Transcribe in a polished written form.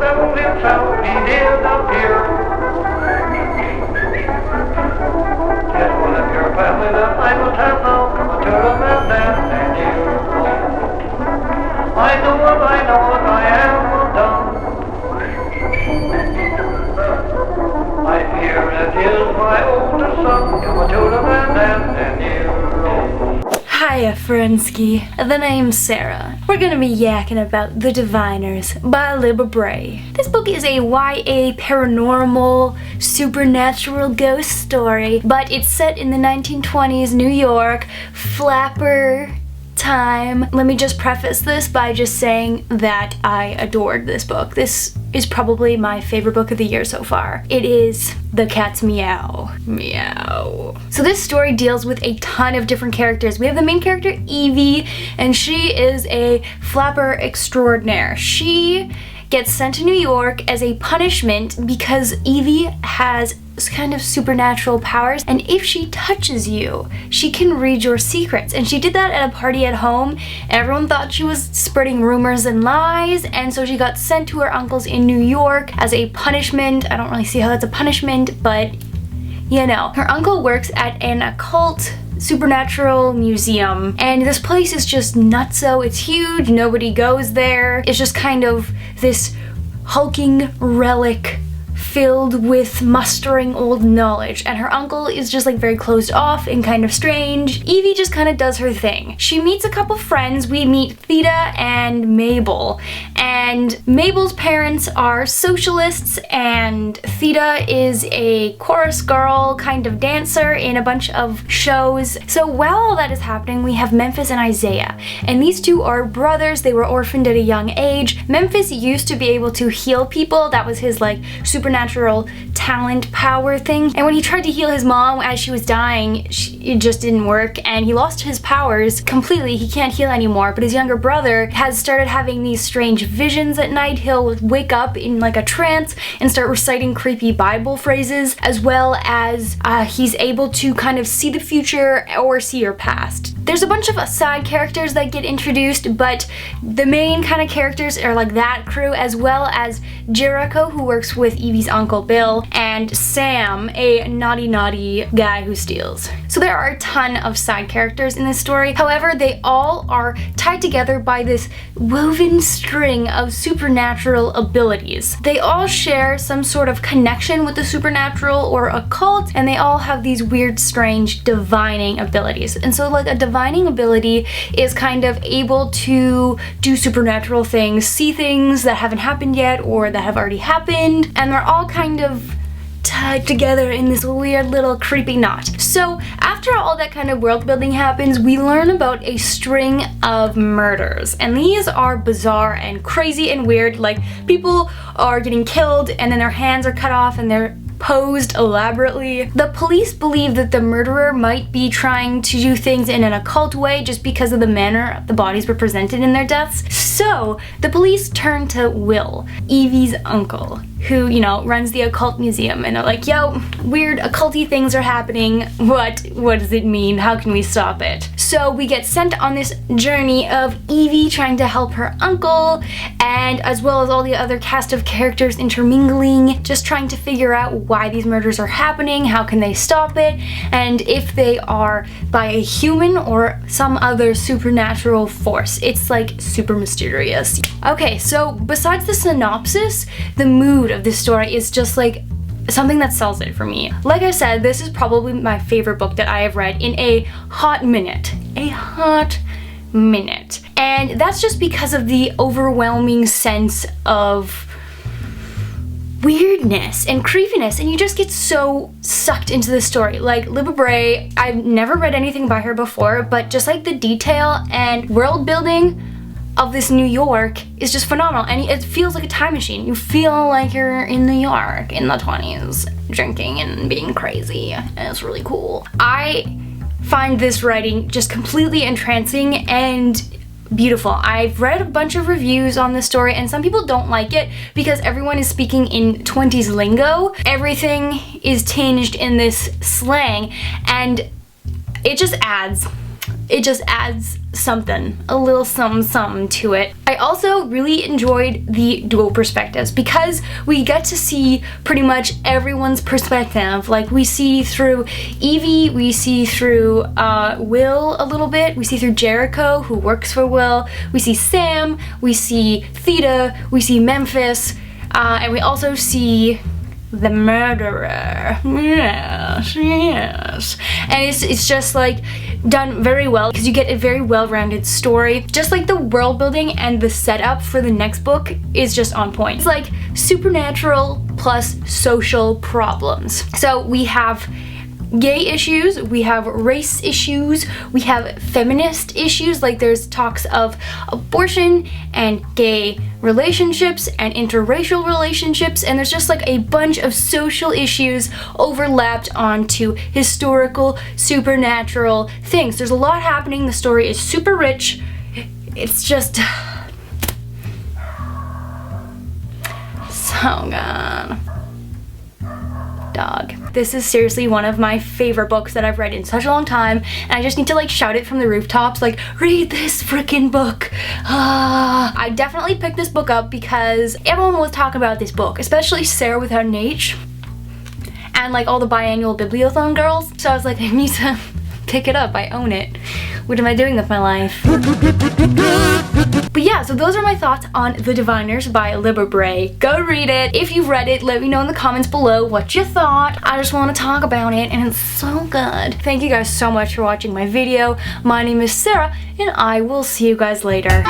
devil himself, he did appear. It was your family that I must have now, from a turtle man and you. I know what I am undone. I fear it is my older son, from a turtle man and you. Hiya, Friendsky. The name's Sarah. We're gonna be yakking about The Diviners by LIBBA BRAY. This book is a YA paranormal, supernatural ghost story, but it's set in the 1920s New York, flapper time. Let me just preface this by just saying that I adored this book. This is probably my favorite book of the year so far. It is The Cat's Meow. Meow. So this story deals with a ton of different characters. We have the main character, Evie, and she is a flapper extraordinaire. She gets sent to New York as a punishment because Evie has kind of supernatural powers, and if she touches you, she can read your secrets. And she did that at a party at home. Everyone thought she was spreading rumors and lies, and so she got sent to her uncle's in New York as a punishment. I don't really see how that's a punishment, but you know. Her uncle works at an occult supernatural museum, and this place is just nutso. It's huge, nobody goes there. It's just kind of this hulking relic filled with mustering old knowledge, and her uncle is just like very closed off and kind of strange. Evie just kind of does her thing. She meets a couple friends. We meet Theta and Mabel, and Mabel's parents are socialists, and Theta is a chorus girl, kind of dancer in a bunch of shows. So while all that is happening, we have Memphis and Isaiah, and these two are brothers. They were orphaned at a young age. Memphis used to be able to heal people. That was his like supernatural talent power thing, and when he tried to heal his mom as she was dying, it just didn't work, and he lost his powers completely. He can't heal anymore. But his younger brother has started having these strange visions at night. He'll wake up in like a trance and start reciting creepy Bible phrases, as well as he's able to kind of see the future or see your past. There's a bunch of side characters that get introduced, but the main kind of characters are like that crew, as well as Jericho, who works with Evie's Uncle Bill, and Sam, a naughty guy who steals. So there are a ton of side characters in this story. However, they all are tied together by this woven string of supernatural abilities. They all share some sort of connection with the supernatural or occult, and they all have these weird, strange divining abilities. And so like a divining ability is kind of able to do supernatural things, see things that haven't happened yet or that have already happened, and they're all kind of tied together in this weird little creepy knot. So after all that kind of world building happens, we learn about a string of murders, and these are bizarre and crazy and weird. Like, people are getting killed and then their hands are cut off and they're posed elaborately. The police believe that the murderer might be trying to do things in an occult way just because of the manner the bodies were presented in their deaths. So the police turn to Will, Evie's uncle, who, you know, runs the occult museum, and they're like, yo, weird occulty things are happening. What does it mean? How can we stop it? So we get sent on this journey of Evie trying to help her uncle, and as well as all the other cast of characters intermingling, just trying to figure out why these murders are happening, how can they stop it, and if they are by a human or some other supernatural force. It's like super mysterious. Okay, so besides the synopsis, the mood of this story is just like something that sells it for me. Like I said, this is probably my favorite book that I have read in a hot minute. A hot minute. And that's just because of the overwhelming sense of weirdness and creepiness, and you just get so sucked into the story. Like, LIBBA BRAY, I've never read anything by her before, but just like the detail and world building of this New York is just phenomenal, and it feels like a time machine. You feel like you're in New York in the 20s, drinking and being crazy, and it's really cool. I find this writing just completely entrancing and beautiful. I've read a bunch of reviews on this story, and some people don't like it because everyone is speaking in 20s lingo. Everything is tinged in this slang, and it just adds it just adds something, a little something to it. I also really enjoyed the dual perspectives because we get to see pretty much everyone's perspective. Like, we see through Evie, we see through Will a little bit, we see through Jericho, who works for Will, we see Sam, we see Theta, we see Memphis, and we also see the murderer. Yes. And it's just like done very well because you get a very well-rounded story. Just like the world building and the setup for the next book is just on point. It's like supernatural plus social problems. So we have gay issues, we have race issues, we have feminist issues, like there's talks of abortion and gay relationships and interracial relationships, and there's just like a bunch of social issues overlapped onto historical supernatural things. There's a lot happening, the story is super rich, it's just so good. Dog. This is seriously one of my favorite books that I've read in such a long time, and I just need to like shout it from the rooftops, like, read this freaking book. I definitely picked this book up because everyone was talking about this book, especially Sarah with her H and like all the biannual bibliothon girls. So I was like, I need to pick it up, I own it. What am I doing with my life? But yeah, so those are my thoughts on The Diviners by LIBBA BRAY. Go read it. If you've read it, let me know in the comments below what you thought. I just want to talk about it, and it's so good. Thank you guys so much for watching my video. My name is Sarah, and I will see you guys later.